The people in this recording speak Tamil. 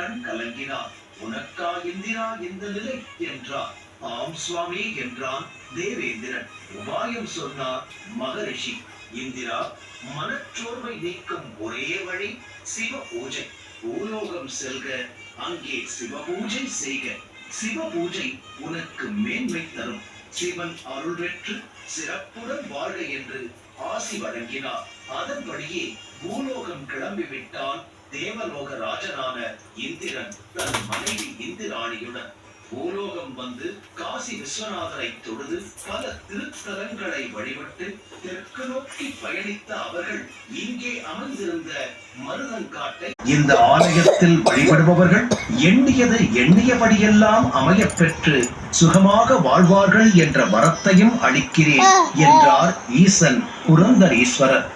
கண் கலங்கினார். உனக்கா இந்திரா இந்த நிலை என்றார். ஆம் சுவாமி என்றான் தேவேந்திரன். உபாயம் சொன்னார் மகரிஷி. இந்திரா, மனச்சோர்வை நீக்கும் ஒரே வழி சிவ பூஜை. பூலோகம் செல்க, அங்கே சிவ பூஜை செய்க. சிவ பூஜை உனக்கு மேன்மை தரும். சிவன் அருள் பெற்று சிறப்புடன் வாழ்க என்று ஆசி வழங்கினார். அதன்படியே பூலோகம் கிளம்பிவிட்டான் தேவலோக ராஜனான இந்திரன் தன் மனைவி இந்திராணியுடன். பூலோகம் வந்து காசி விஸ்வநாதரை தொழுது பல திருத்தலங்களை வழிபட்டு தெற்கு நோக்கி பயணித்த அவர்கள் இங்கே அமர்ந்திருந்த மருதங்காட்டை இந்த ஆலயத்தில் வழிபடுபவர்கள் எண்ணியது எண்ணியபடியெல்லாம் அமையப் பெற்று சுகமாக வாழ்வார்கள் என்ற வரத்தையும் அளிக்கிறேன் என்றார் ஈசன் புரந்தரீஸ்வரர்.